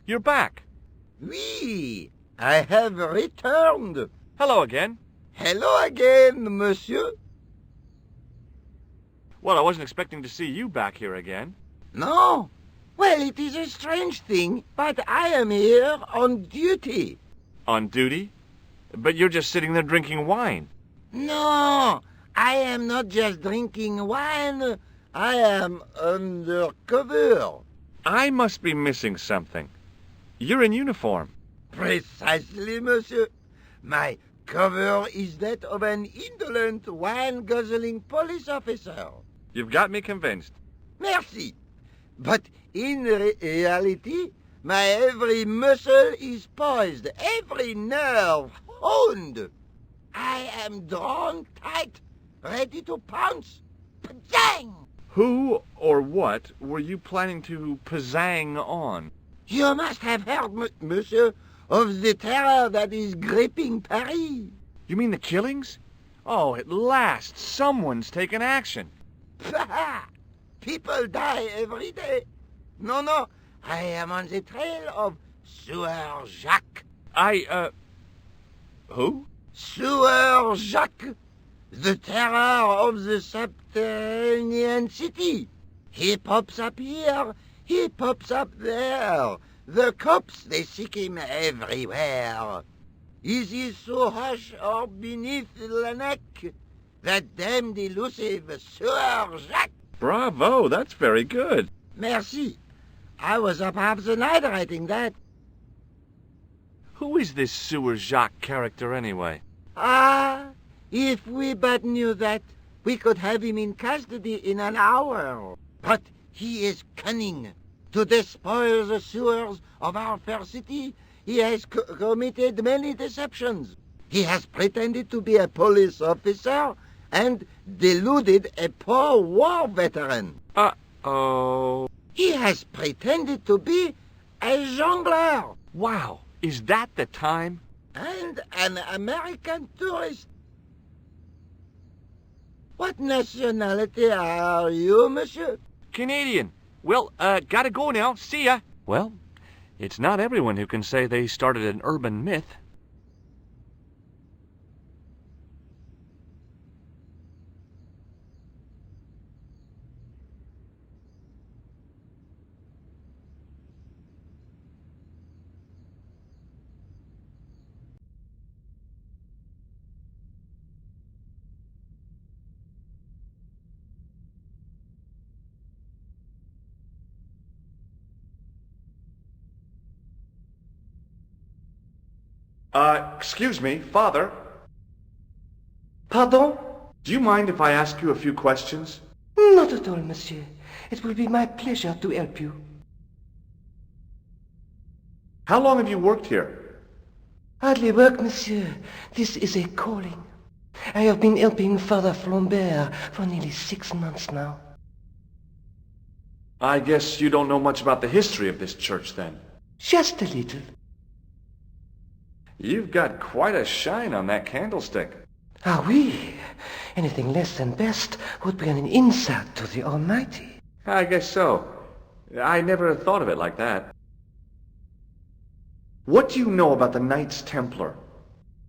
you're back. Oui, I have returned. Hello again. Hello again, monsieur. Well, I wasn't expecting to see you back here again. No? Well, it is a strange thing, but I am here on duty. On duty? But you're just sitting there drinking wine. No, I am not just drinking wine. I am undercover. I must be missing something. You're in uniform. Precisely, monsieur. My cover is that of an indolent, wine-guzzling police officer. You've got me convinced. Merci. But in reality, my every muscle is poised, every nerve honed. I am drawn tight, ready to pounce. Pajang! Who or what were you planning to pizzang on? You must have heard, monsieur, of the terror that is gripping Paris. You mean the killings? Oh, at last, someone's taken action. People die every day. No, I am on the trail of Sieur Jacques. Who? Sieur Jacques, the terror of the subterranean city. He pops up here, he pops up there. The cops, they seek him everywhere. Is he so hush or beneath the neck? That damned elusive Sieur Jacques. Bravo, that's very good. Merci. I was up half the night writing that. Who is this Sieur Jacques character anyway? Ah, if we but knew that, we could have him in custody in an hour. But he is cunning. To despoil the sewers of our fair city, he has committed many deceptions. He has pretended to be a police officer and deluded a poor war veteran. Uh-oh. He has pretended to be a jongleur. Wow, is that the time? And an American tourist. What nationality are you, monsieur? Canadian. Well, gotta go now. See ya. Well, it's not everyone who can say they started an urban myth. Excuse me, Father. Pardon? Do you mind if I ask you a few questions? Not at all, monsieur. It will be my pleasure to help you. How long have you worked here? Hardly work, monsieur. This is a calling. I have been helping Father Flambert for nearly 6 months now. I guess you don't know much about the history of this church, then. Just a little. You've got quite a shine on that candlestick. Ah, oui. Anything less than best would be an insult to the Almighty. I guess so. I never thought of it like that. What do you know about the Knights Templar?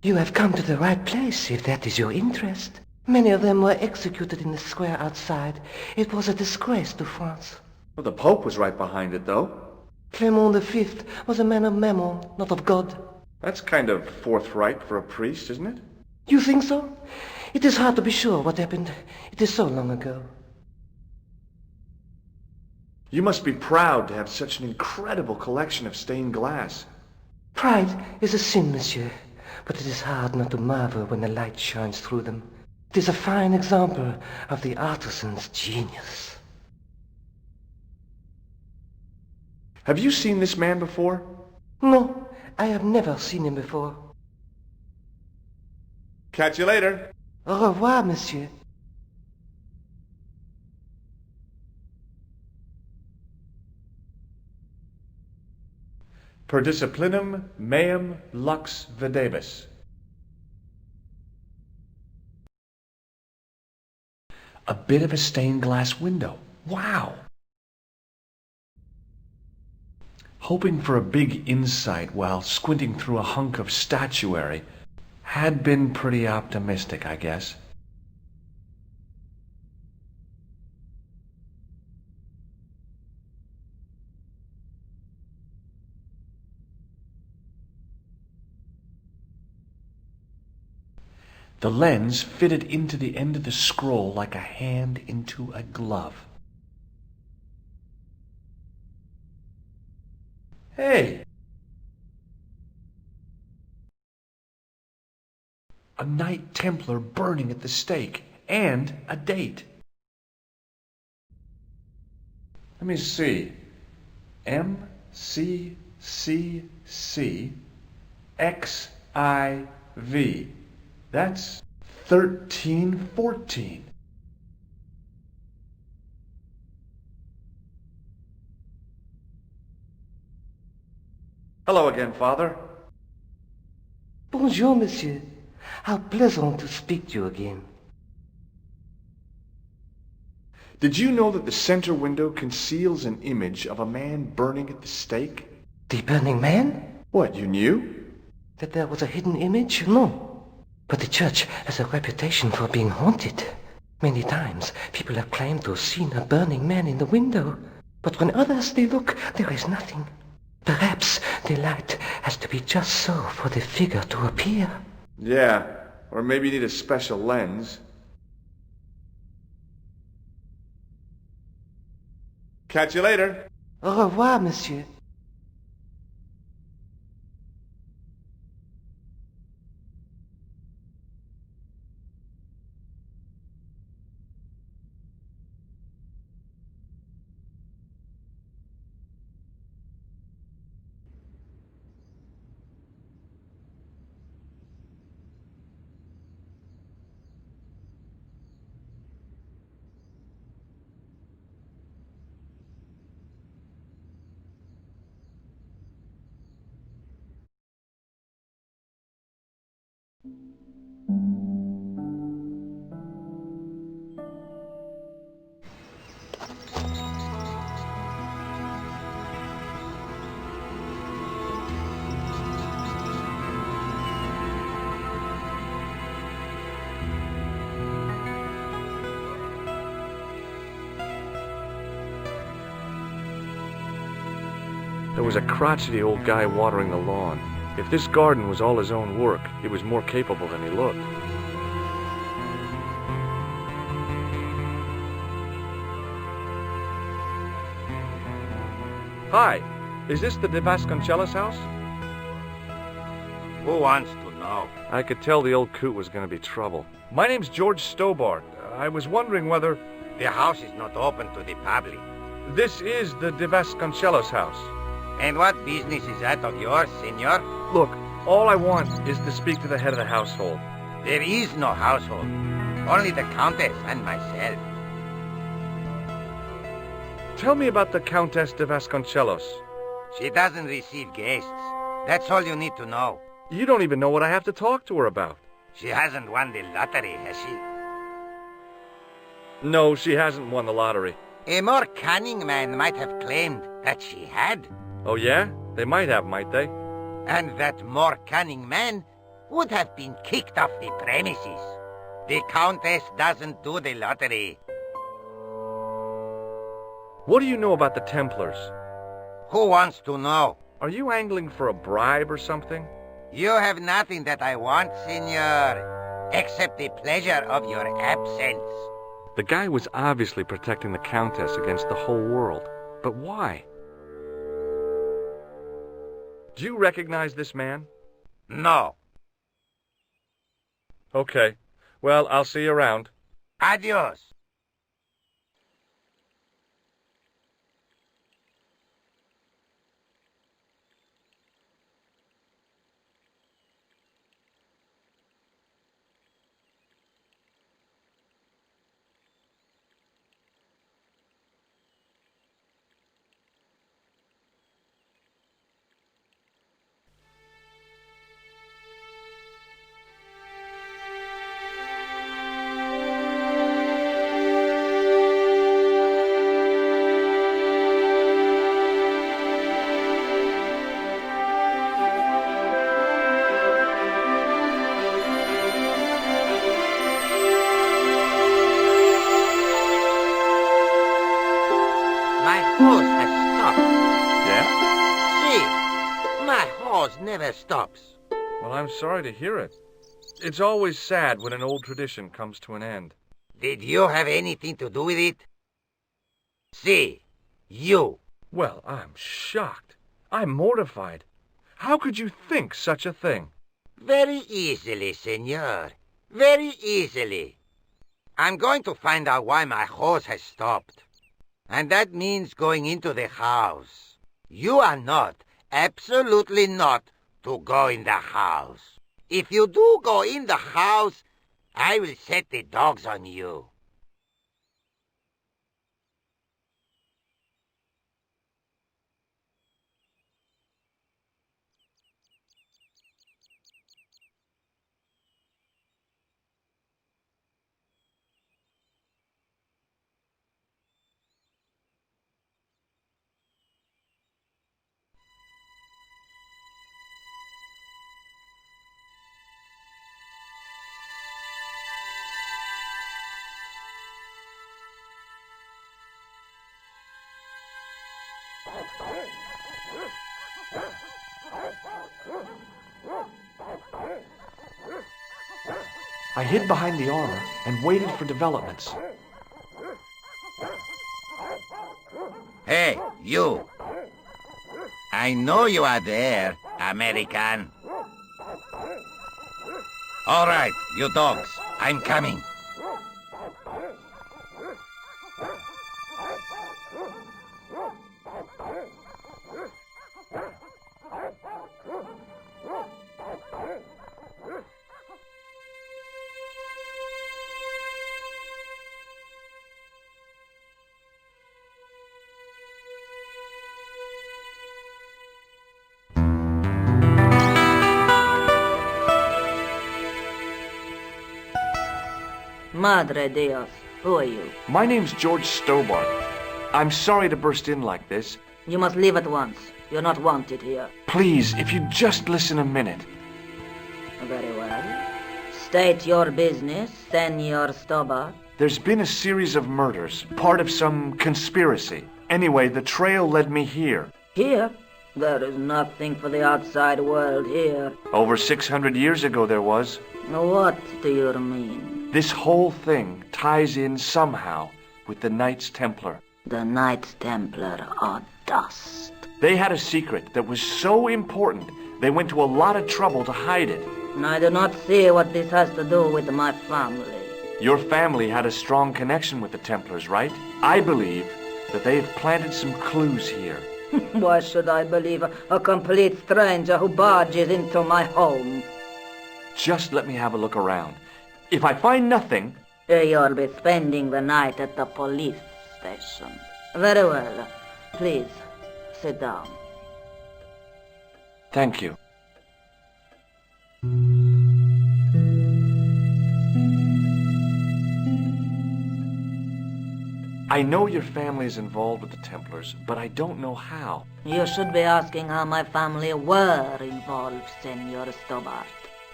You have come to the right place, if that is your interest. Many of them were executed in the square outside. It was a disgrace to France. Well, the Pope was right behind it, though. Clement V was a man of mammon, not of God. That's kind of forthright for a priest, isn't it? You think so? It is hard to be sure what happened. It is so long ago. You must be proud to have such an incredible collection of stained glass. Pride is a sin, monsieur, but it is hard not to marvel when the light shines through them. It is a fine example of the artisan's genius. Have you seen this man before? No, I have never seen him before. Catch you later. Au revoir, monsieur. Per disciplinum meum lux videbis. A bit of a stained glass window. Wow! Hoping for a big insight while squinting through a hunk of statuary had been pretty optimistic, I guess. The lens fitted into the end of the scroll like a hand into a glove. Hey! A Knight Templar burning at the stake, and a date. Let me see. MCCC-XIV. That's 1314. Hello again, Father. Bonjour, monsieur. How pleasant to speak to you again. Did you know that the center window conceals an image of a man burning at the stake? The burning man? What, you knew? That there was a hidden image? No. But the church has a reputation for being haunted. Many times people have claimed to have seen a burning man in the window. But when others they look, there is nothing. Perhaps the light has to be just so for the figure to appear. Yeah, or maybe you need a special lens. Catch you later. Au revoir, monsieur. There was a crotchety old guy watering the lawn. If this garden was all his own work, he was more capable than he looked. Hi, is this the Vasconcellos house? Who wants to know? I could tell the old coot was going to be trouble. My name's George Stobart. I was wondering whether... The house is not open to the public. This is the Vasconcellos house. And what business is that of yours, senor? Look, all I want is to speak to the head of the household. There is no household. Only the Countess and myself. Tell me about the Countess de Vasconcellos. She doesn't receive guests. That's all you need to know. You don't even know what I have to talk to her about. She hasn't won the lottery, has she? No, she hasn't won the lottery. A more cunning man might have claimed that she had. Oh yeah? They might have, might they? And that more cunning man would have been kicked off the premises. The Countess doesn't do the lottery. What do you know about the Templars? Who wants to know? Are you angling for a bribe or something? You have nothing that I want, senor, except the pleasure of your absence. The guy was obviously protecting the Countess against the whole world. But why? Do you recognize this man? No. Okay. Well, I'll see you around. Adios. never stops. Well, I'm sorry to hear it. It's always sad when an old tradition comes to an end. Did you have anything to do with it? See, you. Well, I'm shocked. I'm mortified. How could you think such a thing? Very easily, senor. Very easily. I'm going to find out why my horse has stopped. And that means going into the house. You are not, absolutely not, to go in the house. If you do go in the house, I will set the dogs on you. I hid behind the armor and waited for developments. Hey, you. I know you are there, American. All right, you dogs, I'm coming. Madre Dios, who are you? My name's George Stobart. I'm sorry to burst in like this. You must leave at once. You're not wanted here. Please, if you'd just listen a minute. Very well. State your business, Senor Stobart. There's been a series of murders, part of some conspiracy. Anyway, the trail led me here. Here? There is nothing for the outside world here. Over 600 years ago there was. What do you mean? This whole thing ties in somehow with the Knights Templar. The Knights Templar are dust. They had a secret that was so important, they went to a lot of trouble to hide it. I do not see what this has to do with my family. Your family had a strong connection with the Templars, right? I believe that they have planted some clues here. Why should I believe a complete stranger who barges into my home? Just let me have a look around. If I find nothing... You'll be spending the night at the police station. Very well. Please, sit down. Thank you. I know your family is involved with the Templars, but I don't know how. You should be asking how my family were involved, Senor Stobart.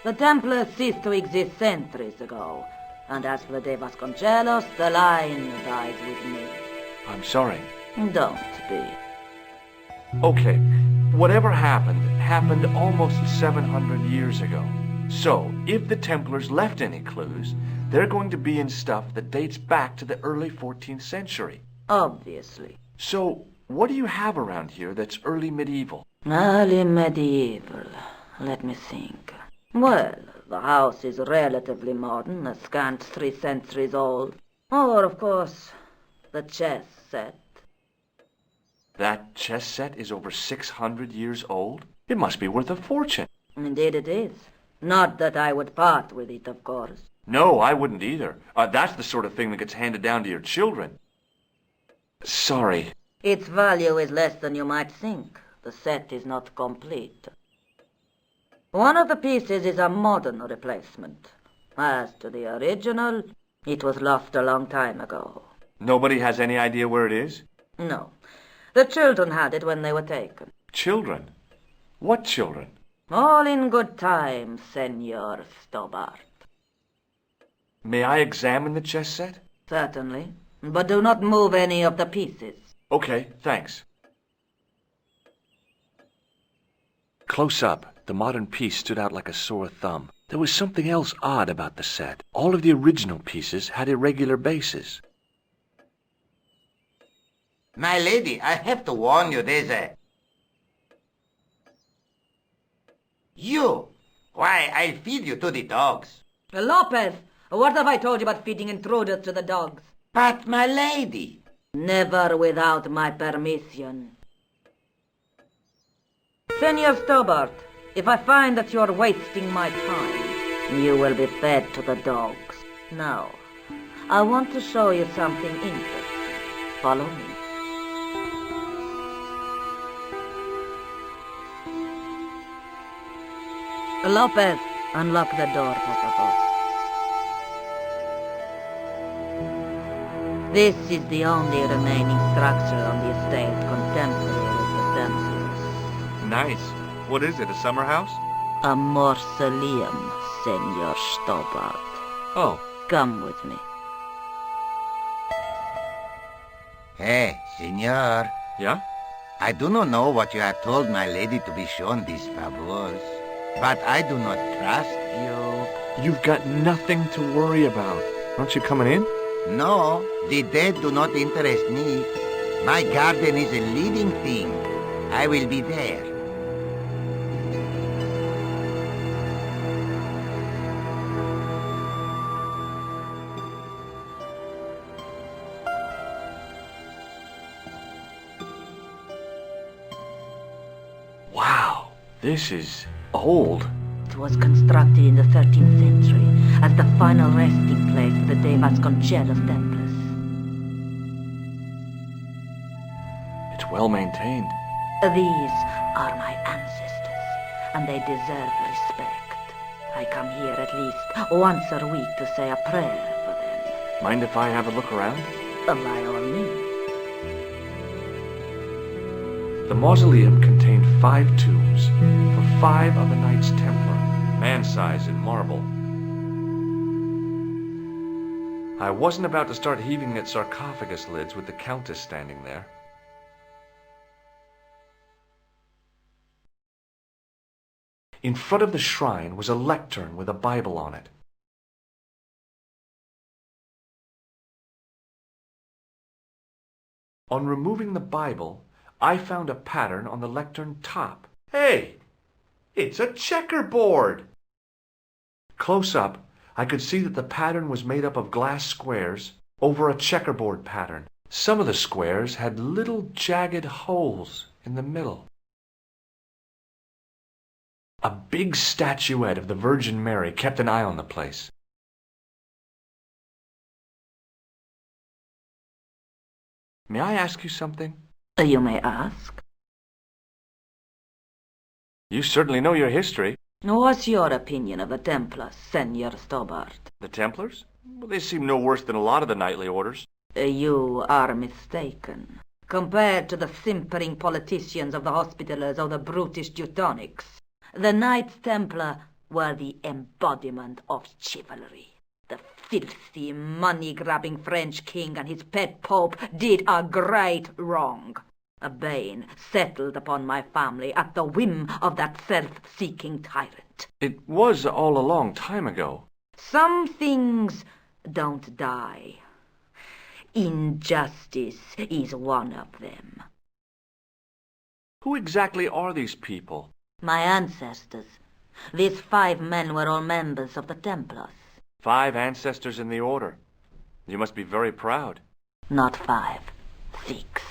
The Templars ceased to exist centuries ago, and as for the Vasconcellos, the line dies with me. I'm sorry. Don't be. Okay, whatever happened almost 700 years ago. So, if the Templars left any clues, they're going to be in stuff that dates back to the early 14th century. Obviously. So, what do you have around here that's early medieval? Early medieval. Let me think. Well, the house is relatively modern, a scant 3 centuries old. Or, of course, the chess set. That chess set is over 600 years old? It must be worth a fortune. Indeed it is. Not that I would part with it, of course. No, I wouldn't either. That's the sort of thing that gets handed down to your children. Sorry. Its value is less than you might think. The set is not complete. One of the pieces is a modern replacement. As to the original, it was lost a long time ago. Nobody has any idea where it is? No. The children had it when they were taken. Children? What children? All in good time, Senor Stobart. May I examine the chess set? Certainly. But do not move any of the pieces. Okay, thanks. Close up, the modern piece stood out like a sore thumb. There was something else odd about the set. All of the original pieces had irregular bases. My lady, I have to warn you, there's a... You! Why, I'll feed you to the dogs. Lopez, what have I told you about feeding intruders to the dogs? But, my lady... Never without my permission. Senor Stobart, if I find that you're wasting my time, you will be fed to the dogs. Now, I want to show you something interesting. Follow me. Lopez, unlock the door, por favor. This is the only remaining structure on the estate contemporary with the Templars. Nice. What is it, a summer house? A mausoleum, Senor Stobart. Oh. Come with me. Hey, senor. Yeah? I do not know what you have told my lady to be shown these favors, but I do not trust you. You've got nothing to worry about. Aren't you coming in? No, the dead do not interest me. My garden is a living thing. I will be there. Wow, this is old. It was constructed in the 13th century as the final resting place for the Vasconcellos Templars. It's well maintained. These are my ancestors, and they deserve respect. I come here at least once a week to say a prayer for them. Mind if I have a look around? By all means. The mausoleum contained 5 tombs for 5 of the Knights Templar, man-size in marble. I wasn't about to start heaving at sarcophagus lids with the Countess standing there. In front of the shrine was a lectern with a Bible on it. On removing the Bible, I found a pattern on the lectern top. Hey! It's a checkerboard! Close up, I could see that the pattern was made up of glass squares over a checkerboard pattern. Some of the squares had little jagged holes in the middle. A big statuette of the Virgin Mary kept an eye on the place. May I ask you something? You may ask. You certainly know your history. What's your opinion of the Templars, Senor Stobart? The Templars? Well, they seem no worse than a lot of the knightly orders. You are mistaken. Compared to the simpering politicians of the Hospitallers or the brutish Teutonics, the Knights Templar were the embodiment of chivalry. The filthy, money-grabbing French king and his pet pope did a great wrong. A bane settled upon my family at the whim of that self-seeking tyrant. It was all a long time ago. Some things don't die. Injustice is one of them. Who exactly are these people? My ancestors. These 5 men were all members of the Templars. 5 ancestors in the order. You must be very proud. Not 5, 6.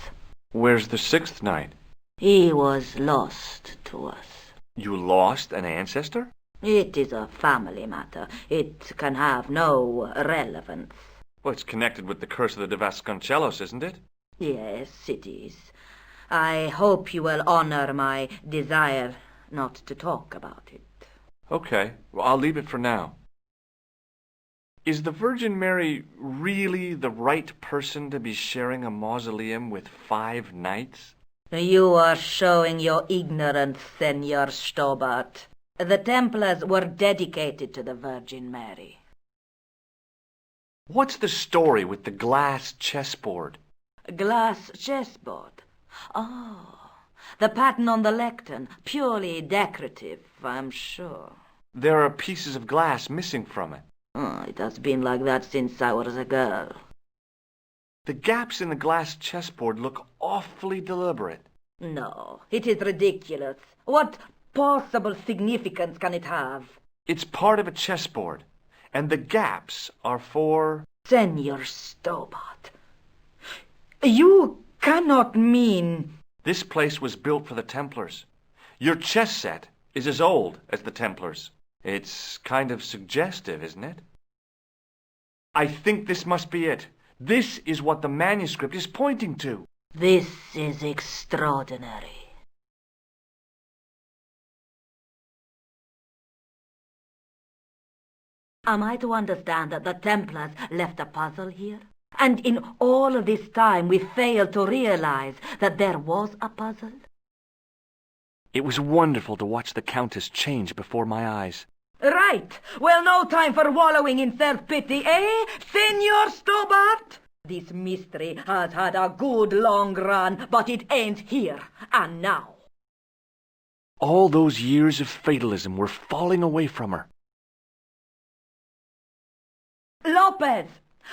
Where's the 6th knight? He was lost to us. You lost an ancestor? It is a family matter. It can have no relevance. Well, it's connected with the curse of the Vasconcellos, isn't it? Yes, it is. I hope you will honor my desire not to talk about it. Okay, well, I'll leave it for now. Is the Virgin Mary really the right person to be sharing a mausoleum with 5 knights? You are showing your ignorance, Senor Stobart. The Templars were dedicated to the Virgin Mary. What's the story with the glass chessboard? Glass chessboard? Oh, The pattern on the lectern, purely decorative, I'm sure. There are pieces of glass missing from it. Oh, it has been like that since I was a girl. The gaps in the glass chessboard look awfully deliberate. No, it is ridiculous. What possible significance can it have? It's part of a chessboard, and the gaps are for... Senor Stobart, you cannot mean... This place was built for the Templars. Your chess set is as old as the Templars. It's kind of suggestive, isn't it? I think this must be it. This is what the manuscript is pointing to. This is extraordinary. Am I to understand that the Templars left a puzzle here? And in all of this time we failed to realize that there was a puzzle? It was wonderful to watch the Countess change before my eyes. Right. Well, no time for wallowing in self-pity, eh, Senor Stobart? This mystery has had a good long run, but it ends here and now. All those years of fatalism were falling away from her. Lopez!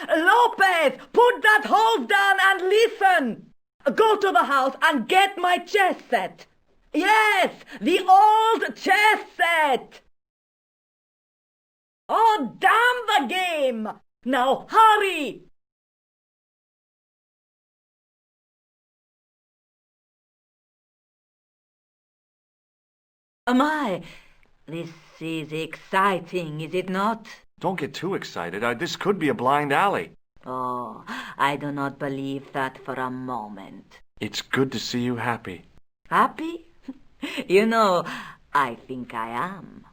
Lopez! Put that hose down and listen! Go to the house and get my chess set. Yes, the old chess set! Oh, damn the game! Now hurry! My, this is exciting, is it not? Don't get too excited. This could be a blind alley. Oh, I do not believe that for a moment. It's good to see you happy. Happy? You know, I think I am.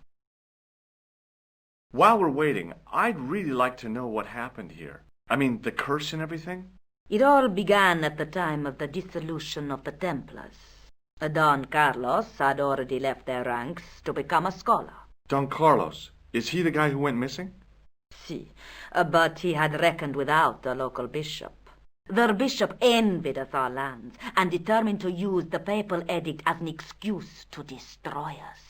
While we're waiting, I'd really like to know what happened here. I mean, the curse and everything. It all began at the time of the dissolution of the Templars. Don Carlos had already left their ranks to become a scholar. Don Carlos, is he the guy who went missing? Si, but he had reckoned without the local bishop. Their bishop envied us our lands and determined to use the papal edict as an excuse to destroy us.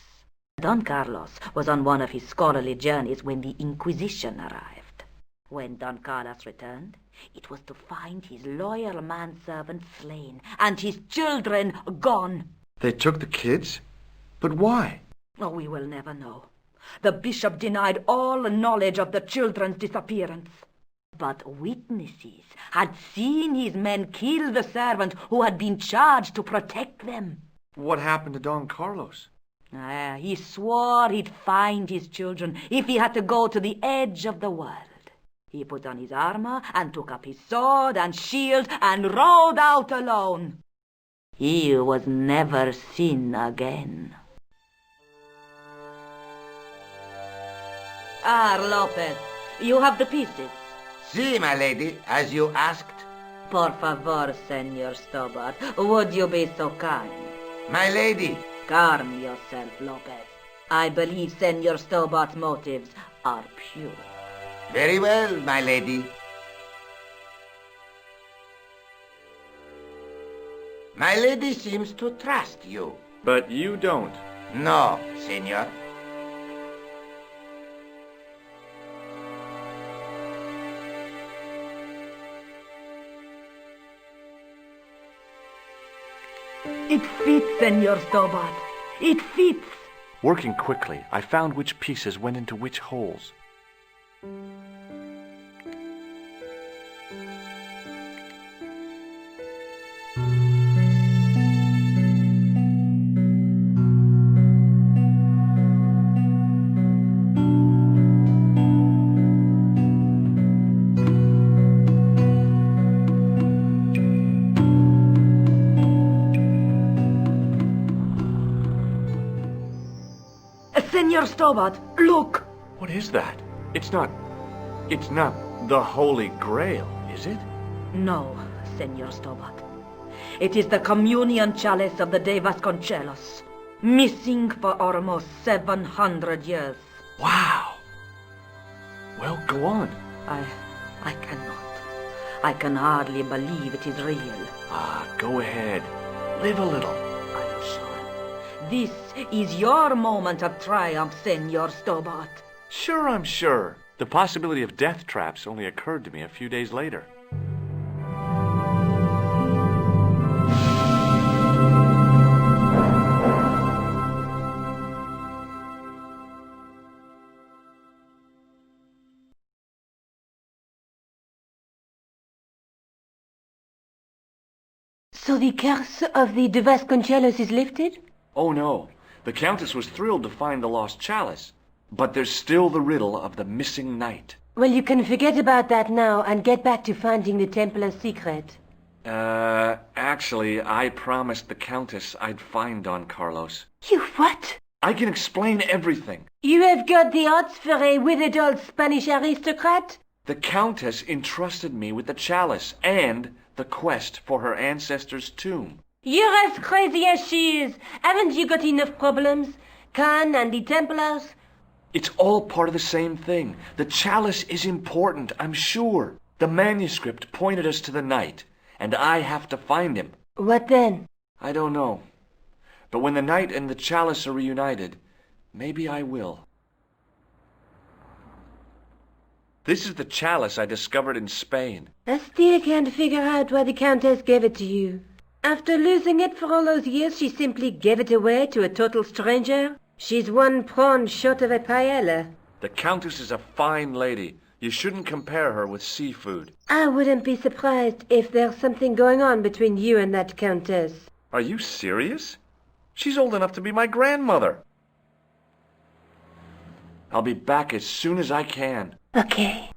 Don Carlos was on one of his scholarly journeys when the Inquisition arrived. When Don Carlos returned, it was to find his loyal manservant slain and his children gone. They took the kids? But why? Oh, we will never know. The bishop denied all knowledge of the children's disappearance. But witnesses had seen his men kill the servant who had been charged to protect them. What happened to Don Carlos? He swore he'd find his children if he had to go to the edge of the world. He put on his armor and took up his sword and shield and rode out alone. He was never seen again. Lopez, you have the pieces. Si, my lady, as you asked. Por favor, Senor Stobart, would you be so kind? My lady. Calm yourself, Lopez. I believe Senor Stobart's motives are pure. Very well, my lady. My lady seems to trust you. But you don't. No, senor. It fits, Senor Stobart. It fits. Working quickly, I found which pieces went into which holes. Senor Stobart, look! What is that? It's not the Holy Grail, is it? No, Senor Stobart. It is the communion chalice of the de Vasconcellos, missing for almost 700 years. Wow! Well, go on. I cannot. I can hardly believe it is real. Go ahead. Live a little. I This is your moment of triumph, Senor Stobart. Sure, I'm sure. The possibility of death traps only occurred to me a few days later. So the curse of the Vasconcellos is lifted? Oh no, the Countess was thrilled to find the lost chalice. But there's still the riddle of the missing knight. Well, you can forget about that now and get back to finding the Templar's secret. Actually, I promised the Countess I'd find Don Carlos. You what? I can explain everything. You have got the odds for a withered old Spanish aristocrat? The Countess entrusted me with the chalice and the quest for her ancestor's tomb. You're as crazy as she is. Haven't you got enough problems? Khan and the Templars? It's all part of the same thing. The chalice is important, I'm sure. The manuscript pointed us to the knight, and I have to find him. What then? I don't know. But when the knight and the chalice are reunited, maybe I will. This is the chalice I discovered in Spain. I still can't figure out why the Countess gave it to you. After losing it for all those years, she simply gave it away to a total stranger? She's one prawn short of a paella. The Countess is a fine lady. You shouldn't compare her with seafood. I wouldn't be surprised if there's something going on between you and that Countess. Are you serious? She's old enough to be my grandmother. I'll be back as soon as I can. Okay.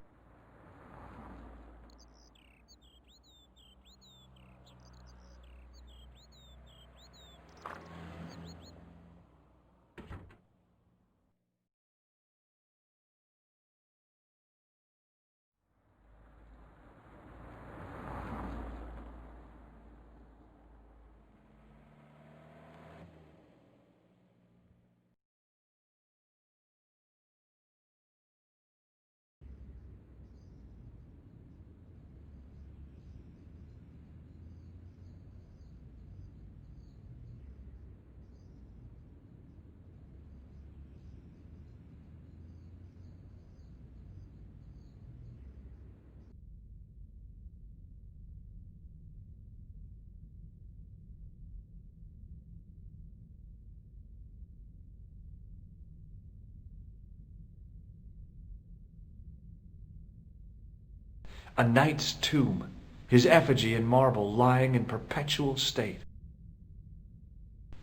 A knight's tomb, his effigy in marble lying in perpetual state,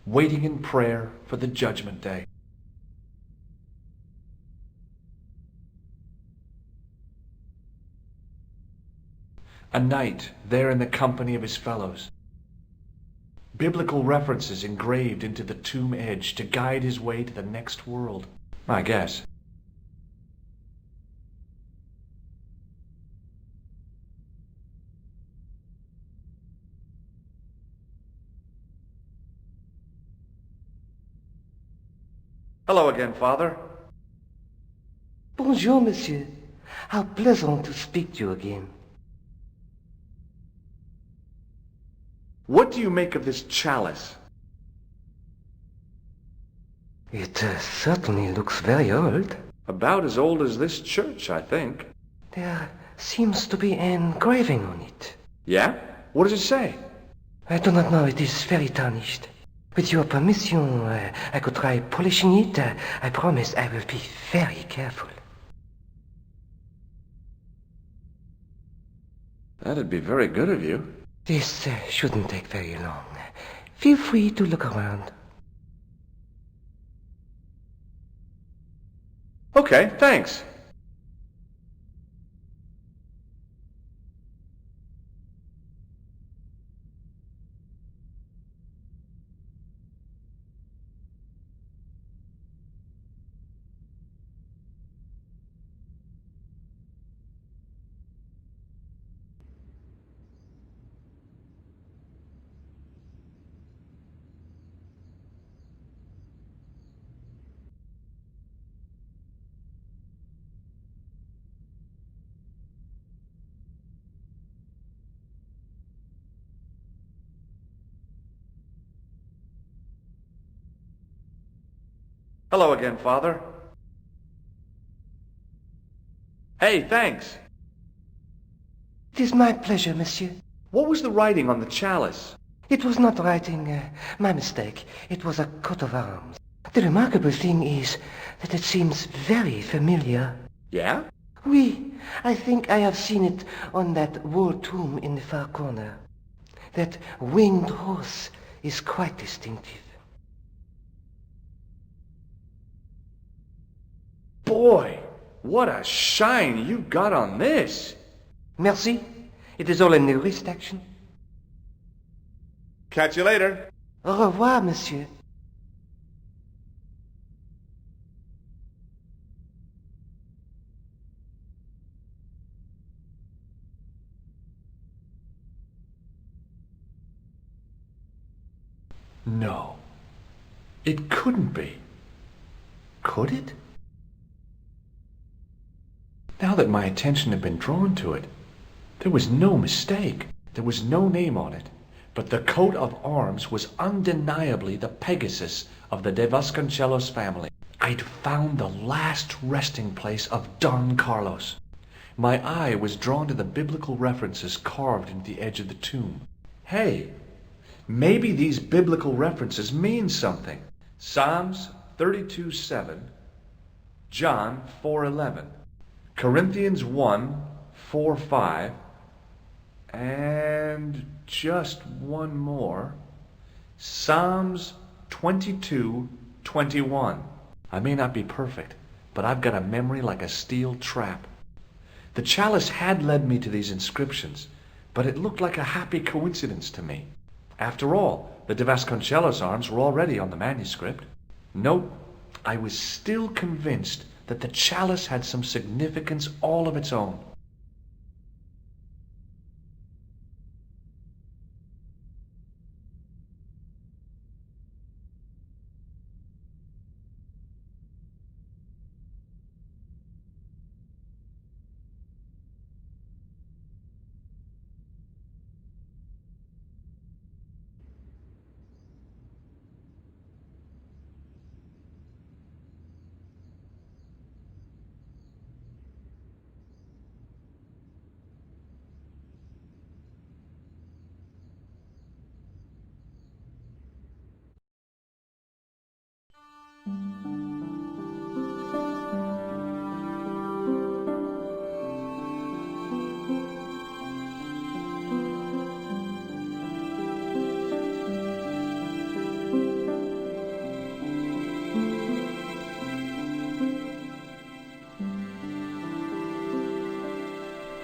waiting in prayer for the judgment day. A knight there in the company of his fellows. Biblical references engraved into the tomb edge to guide his way to the next world, I guess. Hello again, Father. Bonjour, monsieur. How pleasant to speak to you again. What do you make of this chalice? It certainly looks very old. About as old as this church, I think. There seems to be an engraving on it. Yeah? What does it say? I do not know. It is very tarnished. With your permission, I could try polishing it. I promise I will be very careful. That'd be very good of you. This shouldn't take very long. Feel free to look around. Okay, thanks. Hello again, Father. Hey, thanks. It is my pleasure, monsieur. What was the writing on the chalice? It was not writing, my mistake. It was a coat of arms. The remarkable thing is that it seems very familiar. Yeah? Oui, I think I have seen it on that wall tomb in the far corner. That winged horse is quite distinctive. Boy, what a shine you got on this. Merci. It is all in the wrist action. Catch you later. Au revoir, monsieur. No. It couldn't be. Could it? Now that my attention had been drawn to it, there was no mistake. There was no name on it. But the coat of arms was undeniably the Pegasus of the de Vasconcellos family. I'd found the last resting place of Don Carlos. My eye was drawn to the biblical references carved into the edge of the tomb. Hey, maybe these biblical references mean something. Psalms 32:7, John 4:11, Corinthians 1:4-5, and just one more. Psalms 22:21. I may not be perfect, but I've got a memory like a steel trap. The chalice had led me to these inscriptions, but it looked like a happy coincidence to me. After all, the de Vasconcellos arms were already on the manuscript. Nope, I was still convinced that the chalice had some significance all of its own.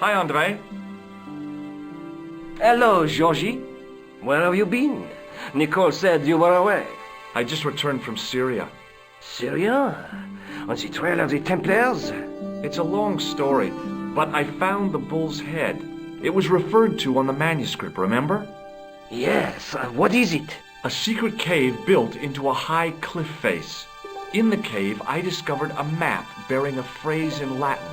Hi, Andre. Hello, Georgie. Where have you been? Nicole said you were away. I just returned from Syria. Syria? On the trail of the Templars? It's a long story, but I found the bull's head. It was referred to on the manuscript, remember? Yes, what is it? A secret cave built into a high cliff face. In the cave, I discovered a map bearing a phrase in Latin.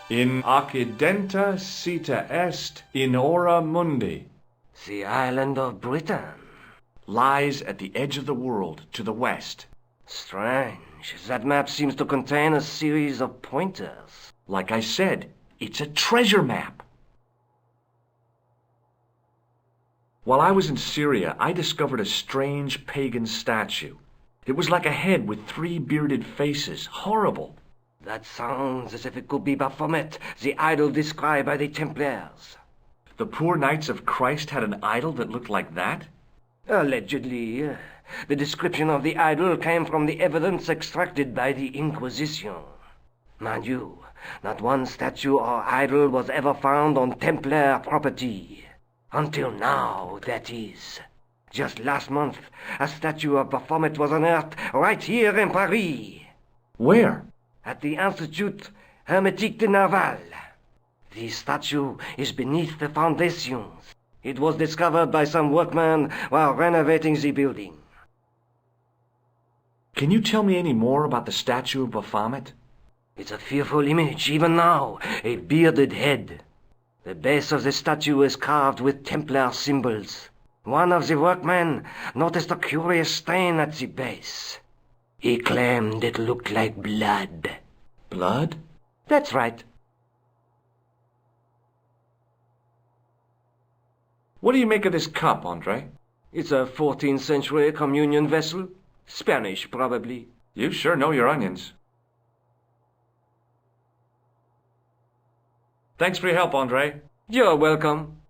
In accidenta cita est in ora mundi. The island of Britain. Lies at the edge of the world to the west. Strange. That map seems to contain a series of pointers. Like I said, it's a treasure map. While I was in Syria, I discovered a strange pagan statue. It was like a head with 3 bearded faces. Horrible. That sounds as if it could be Baphomet, the idol described by the Templars. The poor Knights of Christ had an idol that looked like that? Allegedly. The description of the idol came from the evidence extracted by the Inquisition. Mind you, not one statue or idol was ever found on Templar property. Until now, that is. Just last month, a statue of Baphomet was unearthed right here in Paris. Where? At the Institut Hermétique de Nerval. The statue is beneath the foundations. It was discovered by some workmen while renovating the building. Can you tell me any more about the statue of Baphomet? It's a fearful image, even now, a bearded head. The base of the statue is carved with Templar symbols. One of the workmen noticed a curious stain at the base. He claimed it looked like blood. Blood? That's right. What do you make of this cup, Andre? It's a 14th century communion vessel. Spanish, probably. You sure know your onions. Thanks for your help, Andre. You're welcome.